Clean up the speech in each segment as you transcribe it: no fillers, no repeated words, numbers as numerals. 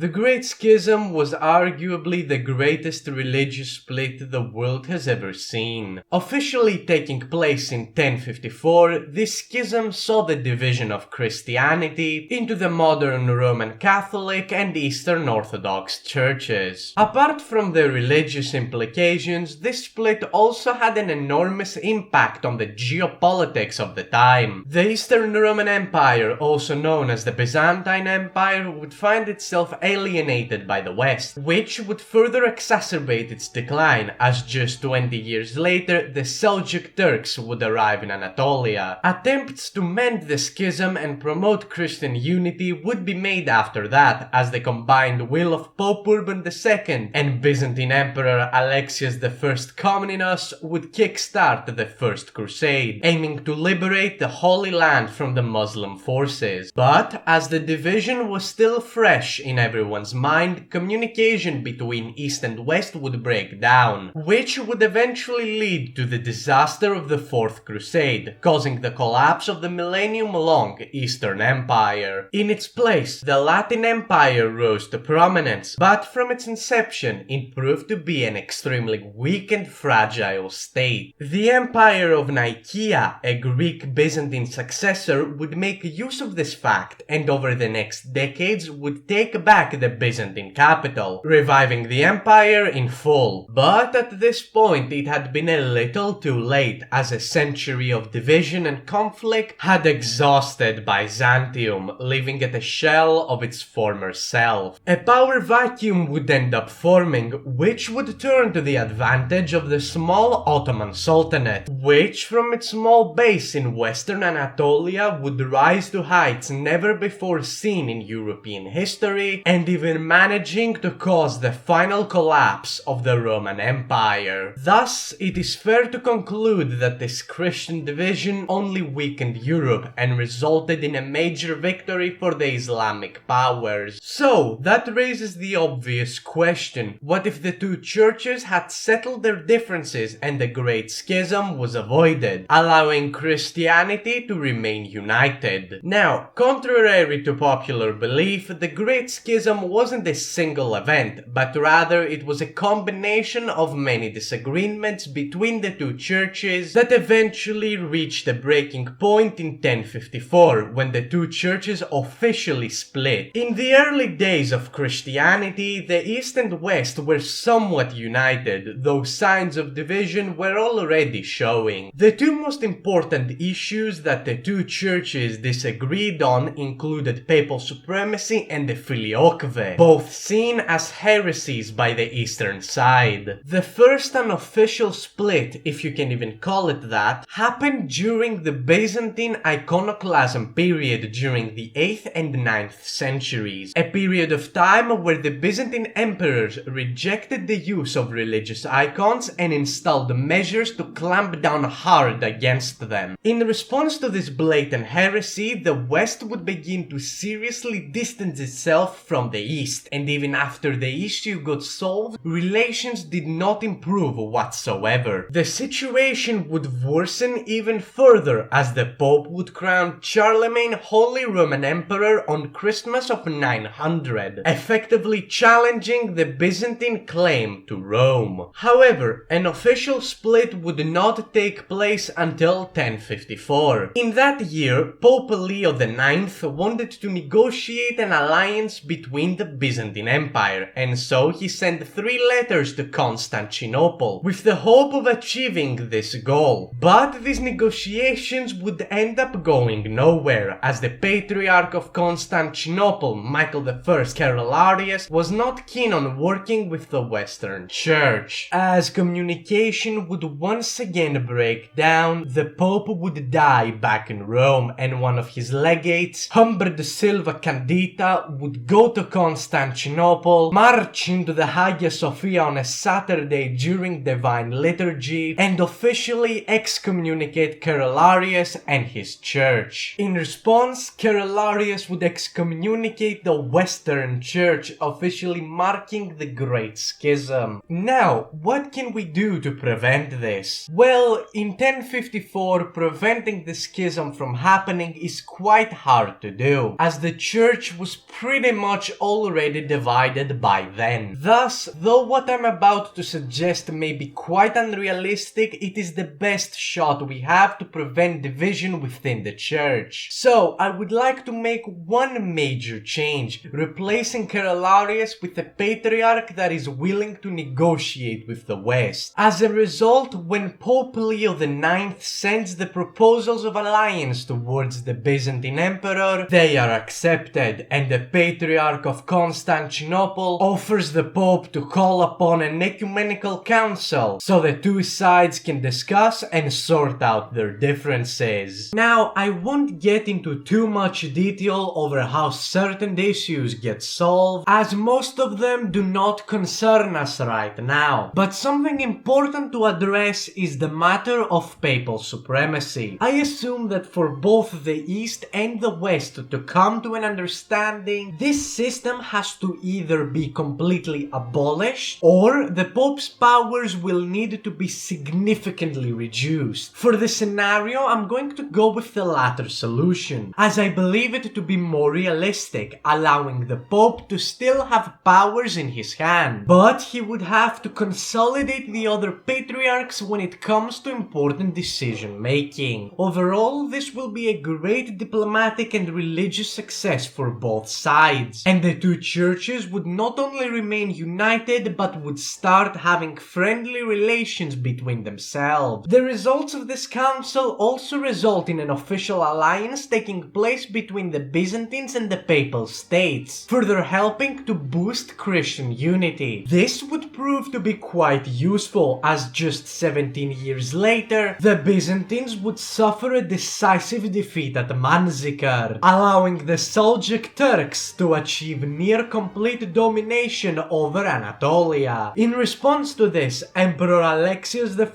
The Great Schism was arguably the greatest religious split the world has ever seen. Officially taking place in 1054, this schism saw the division of Christianity into the modern Roman Catholic and Eastern Orthodox churches. Apart from the religious implications, this split also had an enormous impact on the geopolitics of the time. The Eastern Roman Empire, also known as the Byzantine Empire, would find itself alienated by the West, which would further exacerbate its decline as just 20 years later the Seljuk Turks would arrive in Anatolia. Attempts to mend the schism and promote Christian unity would be made after that, as the combined will of Pope Urban II and Byzantine Emperor Alexius I Comnenus would kickstart the First Crusade, aiming to liberate the Holy Land from the Muslim forces. But as the division was still fresh in everyone's mind, communication between East and West would break down, which would eventually lead to the disaster of the Fourth Crusade, causing the collapse of the millennium-long Eastern Empire. In its place, the Latin Empire rose to prominence, but from its inception, it proved to be an extremely weak and fragile state. The Empire of Nicaea, a Greek Byzantine successor, would make use of this fact, and over the next decades would take back the Byzantine capital, reviving the empire in full. But at this point it had been a little too late, as a century of division and conflict had exhausted Byzantium, leaving it a shell of its former self. A power vacuum would end up forming, which would turn to the advantage of the small Ottoman Sultanate, which from its small base in western Anatolia would rise to heights never before seen in European history, and even managing to cause the final collapse of the Roman Empire. Thus, it is fair to conclude that this Christian division only weakened Europe and resulted in a major victory for the Islamic powers. So, that raises the obvious question: what if the two churches had settled their differences and the Great Schism was avoided, allowing Christianity to remain united? Now, contrary to popular belief, the Great Schism wasn't a single event, but rather it was a combination of many disagreements between the two churches that eventually reached a breaking point in 1054, when the two churches officially split. In the early days of Christianity, the East and West were somewhat united, though signs of division were already showing. The two most important issues that the two churches disagreed on included papal supremacy and the filioque, both seen as heresies by the eastern side. The first unofficial split, if you can even call it that, happened during the Byzantine iconoclasm period during the 8th and 9th centuries, a period of time where the Byzantine emperors rejected the use of religious icons and installed measures to clamp down hard against them. In response to this blatant heresy, the West would begin to seriously distance itself from the East, and even after the issue got solved, relations did not improve whatsoever. The situation would worsen even further as the Pope would crown Charlemagne Holy Roman Emperor on Christmas of 900, effectively challenging the Byzantine claim to Rome. However, an official split would not take place until 1054. In that year, Pope Leo IX wanted to negotiate an alliance between the Byzantine Empire, and so he sent 3 letters to Constantinople with the hope of achieving this goal. But these negotiations would end up going nowhere, as the Patriarch of Constantinople, Michael I Carolarius, was not keen on working with the Western Church. As communication would once again break down, the Pope would die back in Rome, and one of his legates, Humber de Silva Candida, would go to Constantinople, march into the Hagia Sophia on a Saturday during Divine Liturgy, and officially excommunicate Carolarius and his church. In response, Carolarius would excommunicate the Western Church, officially marking the Great Schism. Now, what can we do to prevent this? Well, in 1054, preventing the schism from happening is quite hard to do, as the church was pretty much much already divided by then. Thus, though what I'm about to suggest may be quite unrealistic, it is the best shot we have to prevent division within the church. So, I would like to make one major change, replacing Carolarius with a patriarch that is willing to negotiate with the West. As a result, when Pope Leo IX sends the proposals of alliance towards the Byzantine Emperor, they are accepted, and the Patriarch of Constantinople offers the Pope to call upon an ecumenical council so the two sides can discuss and sort out their differences. Now, I won't get into too much detail over how certain issues get solved, as most of them do not concern us right now. But something important to address is the matter of papal supremacy. I assume that for both the East and the West to come to an understanding, this system has to either be completely abolished or the Pope's powers will need to be significantly reduced. For this scenario, I'm going to go with the latter solution, as I believe it to be more realistic, allowing the Pope to still have powers in his hand, but he would have to consolidate the other patriarchs when it comes to important decision making. Overall, this will be a great diplomatic and religious success for both sides, and the two churches would not only remain united but would start having friendly relations between themselves. The results of this council also result in an official alliance taking place between the Byzantines and the Papal States, further helping to boost Christian unity. This would prove to be quite useful, as just 17 years later, the Byzantines would suffer a decisive defeat at Manzikar, allowing the Seljuk Turks to achieve near complete domination over Anatolia. In response to this, Emperor Alexios I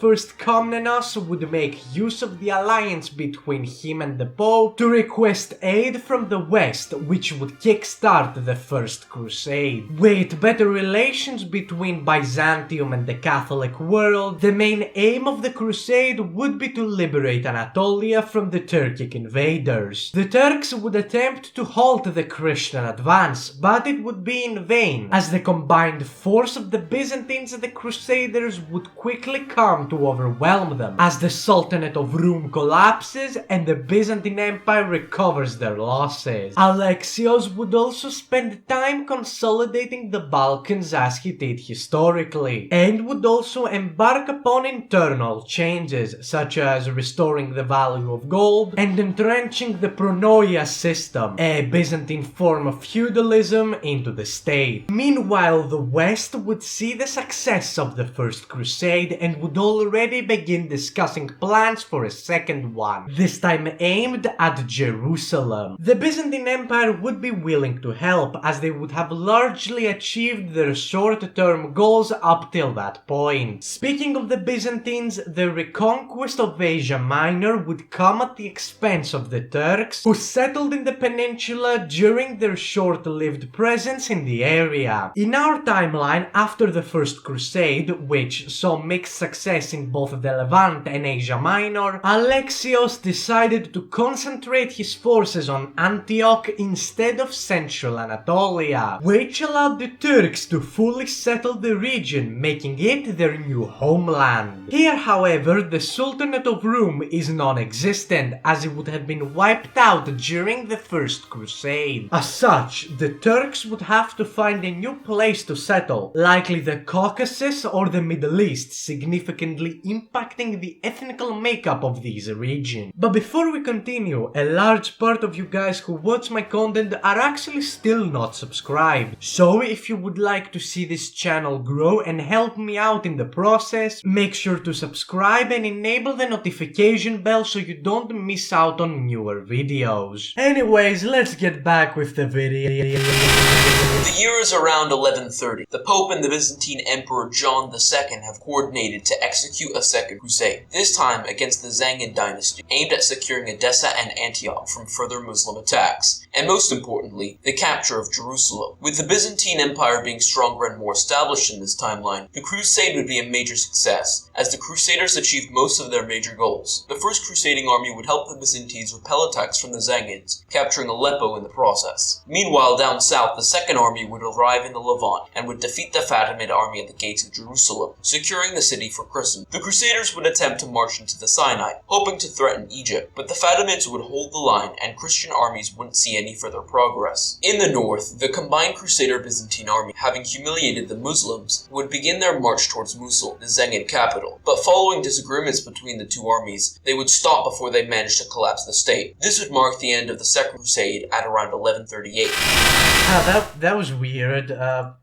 Komnenos would make use of the alliance between him and the Pope to request aid from the West, which would kickstart the First Crusade. With better relations between Byzantium and the Catholic world, the main aim of the crusade would be to liberate Anatolia from the Turkic invaders. The Turks would attempt to halt the Christian advance, but it would be in vain, as the combined force of the Byzantines and the Crusaders would quickly come to overwhelm them, as the Sultanate of Rome collapses and the Byzantine Empire recovers their losses. Alexios would also spend time consolidating the Balkans as he did historically, and would also embark upon internal changes, such as restoring the value of gold and entrenching the pronoia system, a Byzantine form of feudalism, into the state. Meanwhile, the West would see the success of the First Crusade and would already begin discussing plans for a second one, this time aimed at Jerusalem. The Byzantine Empire would be willing to help, as they would have largely achieved their short-term goals up till that point. Speaking of the Byzantines, the reconquest of Asia Minor would come at the expense of the Turks, who settled in the peninsula during their short-lived presence in the area. In our timeline, after the First Crusade, which saw mixed success in both the Levant and Asia Minor, Alexios decided to concentrate his forces on Antioch instead of central Anatolia, which allowed the Turks to fully settle the region, making it their new homeland. Here, however, the Sultanate of Rome is non-existent, as it would have been wiped out during the First Crusade. As such, the Turks would have to find a new place to settle, likely the Caucasus or the Middle East, significantly impacting the ethnical makeup of these regions. But before we continue, a large part of you guys who watch my content are actually still not subscribed. So if you would like to see this channel grow and help me out in the process, make sure to subscribe and enable the notification bell so you don't miss out on newer videos. Anyways, let's get back with the video. The year is around 1130. The Pope and the Byzantine Emperor John II have coordinated to execute a second crusade, this time against the Zangid dynasty, aimed at securing Edessa and Antioch from further Muslim attacks. and most importantly, the capture of Jerusalem. With the Byzantine Empire being stronger and more established in this timeline, the crusade would be a major success, as the Crusaders achieved most of their major goals. The first crusading army would help the Byzantines repel attacks from the Zengids, capturing Aleppo in the process. Meanwhile, down south, the second army would arrive in the Levant and would defeat the Fatimid army at the gates of Jerusalem, securing the city for Christendom. The Crusaders would attempt to march into the Sinai, hoping to threaten Egypt, but the Fatimids would hold the line and Christian armies wouldn't see any further progress. In the north, the combined Crusader-Byzantine army, having humiliated the Muslims, would begin their march towards Mosul, the Zengid capital, but following disagreements between the two armies, they would stop before they managed to collapse the state. This would mark the end of the Second Crusade at around 1138. That was weird.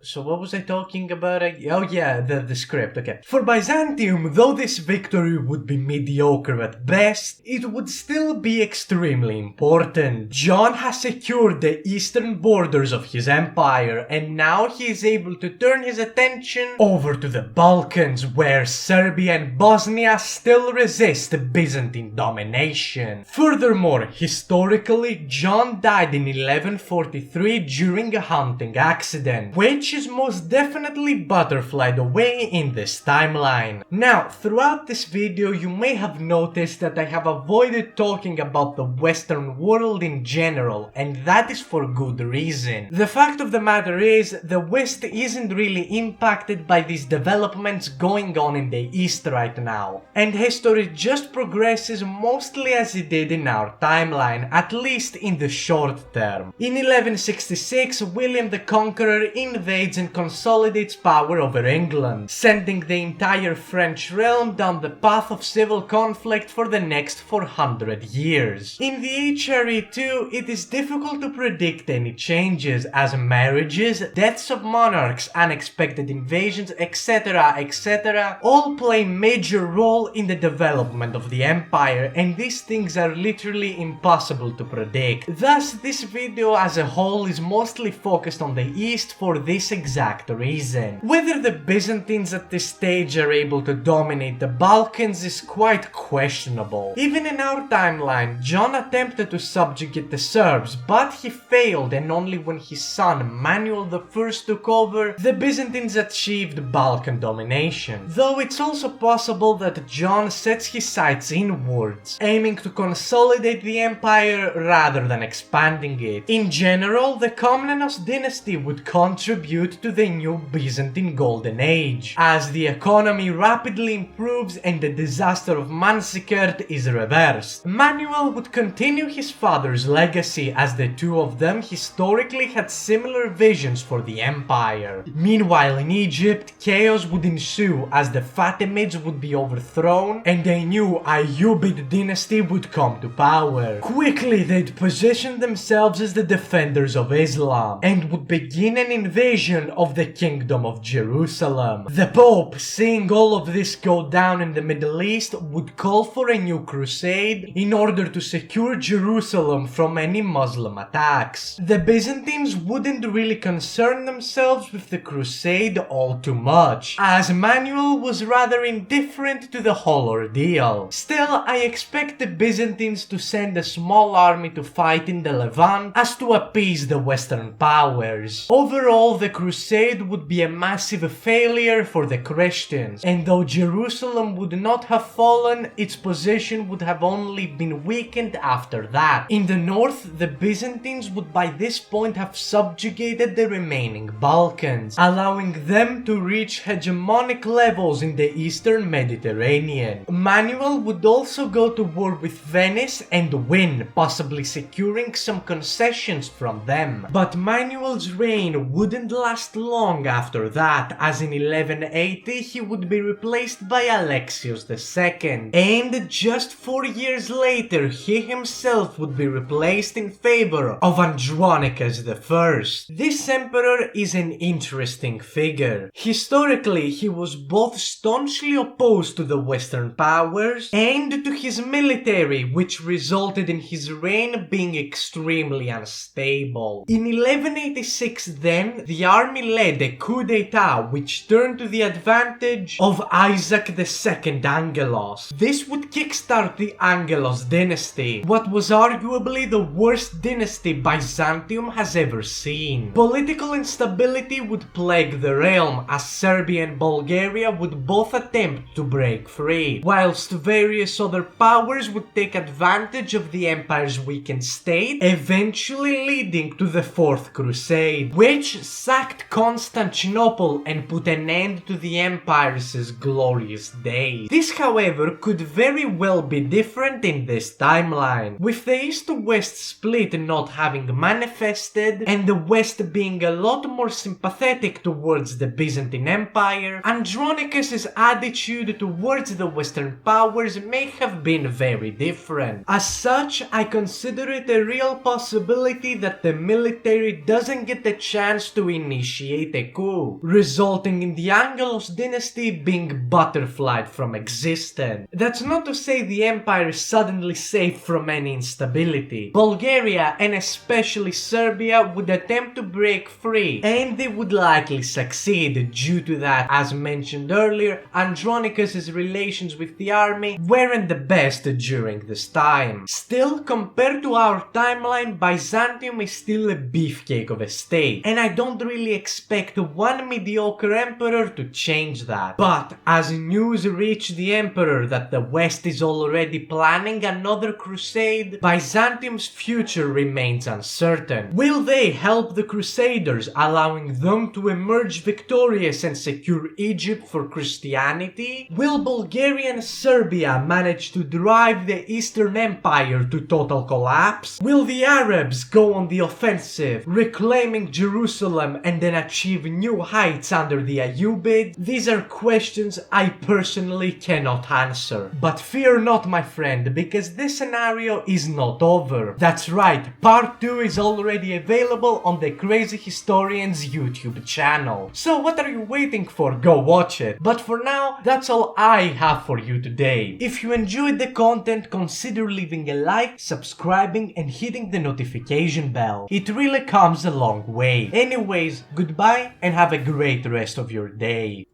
So what was I talking about? Oh yeah, the script, okay. For Byzantium, though this victory would be mediocre at best, it would still be extremely important. John has secured the eastern borders of his empire, and now he is able to turn his attention over to the Balkans, where Serbia and Bosnia still resist Byzantine domination. Furthermore, historically, John died in 1143 during a hunting accident, which is most definitely butterflied away in this timeline. Now, throughout this video, you may have noticed that I have avoided talking about the Western world in general, and that is for good reason. The fact of the matter is, the West isn't really impacted by these developments going on in the East right now, and history just progresses mostly as it did in our timeline, at least in the short term. In 1166, William the Conqueror invades and consolidates power over England, sending the entire French realm down the path of civil conflict for the next 400 years. In the HRE2, it is difficult to predict any changes, as marriages, deaths of monarchs, unexpected invasions, etc. all play major role in the development of the empire, and these things are literally impossible to predict. Thus, this video as a whole is mostly focused on the East for this exact reason. Whether the Byzantines at this stage are able to dominate the Balkans is quite questionable. Even in our timeline, John attempted to subjugate the Serbs, but he failed, and only when his son Manuel I took over, the Byzantines achieved Balkan domination. Though it's also possible that John sets his sights inwards, aiming to consolidate the empire rather than expanding it. In general, the Komnenos dynasty would contribute to the new Byzantine Golden Age, as the economy rapidly improves and the disaster of Manzikert is reversed. Manuel would continue his father's legacy, as the two of them historically had similar visions for the empire. Meanwhile, in Egypt, chaos would ensue as the Fatimids would be overthrown and a new Ayyubid dynasty would come to power. Quickly, they'd position themselves as the defenders of Islam and would begin an invasion of the Kingdom of Jerusalem. The Pope, seeing all of this go down in the Middle East, would call for a new crusade in order to secure Jerusalem from any Muslim attacks. The Byzantines wouldn't really concern themselves with the crusade all too much, as Manuel was rather indifferent to the whole ordeal. Still, I expect the Byzantines to send a small army to fight in the Levant as to appease the Western powers. Overall, the crusade would be a massive failure for the Christians, and though Jerusalem would not have fallen, its position would have only been weakened after that. In the north, the Byzantines would by this point have subjugated the remaining Balkans, allowing them to reach hegemonic levels in the eastern Mediterranean. Manuel would also go to war with Venice and win, possibly securing some concessions from them. But Manuel's reign wouldn't last long after that, as in 1180 he would be replaced by Alexios II, and just 4 years later he himself would be replaced in favor of Andronicus I. This emperor is an interesting figure. Historically, he was both staunchly opposed to the Western powers and to his military, which resulted in his reign being extremely unstable. In 1186 then, the army led a coup d'etat which turned to the advantage of Isaac II Angelos. This would kickstart the Angelos dynasty, what was arguably the worst dynasty Byzantium has ever seen. Political instability would plague the realm, as Serbia and Bulgaria would both attempt to break free, whilst various other powers would take advantage of the empire's weakened state, eventually leading to the Fourth Crusade, which sacked Constantinople and put an end to the empire's glorious days. This, however, could very well be different in this timeline, with the east-to-west split not having manifested and the west being a lot more sympathetic towards the Byzantine Empire. Andronicus's attitude towards the western powers may have been very different. As such, I consider it a real possibility that the military doesn't get the chance to initiate a coup, resulting in the Angelos dynasty being butterflied from existence. That's not to say the empire is suddenly safe from any instability. Bulgaria and especially Serbia would attempt to break free, and they would likely succeed due to that, as mentioned earlier, Andronicus's relations with the army weren't the best during this time. Still, compared to our timeline, Byzantium is still a beefcake of a state, and I don't really expect one mediocre emperor to change that. But as news reached the emperor that the West is already planning another crusade, Byzantium's future remains uncertain. Will they help the Crusaders, allowing them to emerge victorious and secure Egypt for Christianity? Will Bulgaria and Serbia manage to drive the Eastern Empire to total collapse? Will the Arabs go on the offensive, reclaiming Jerusalem and then achieve new heights under the Ayyubids? These are questions I personally cannot answer. But fear not, my friend, because this scenario is not over. That's right, part 2 is already available on the Crazy Historian's YouTube channel. So what are you waiting for? Go watch it. But for now, that's all I have for you today. If you enjoyed the content, consider leaving a like, subscribing and hitting the notification bell. It really comes a long way. Anyways, goodbye and have a great rest of your day.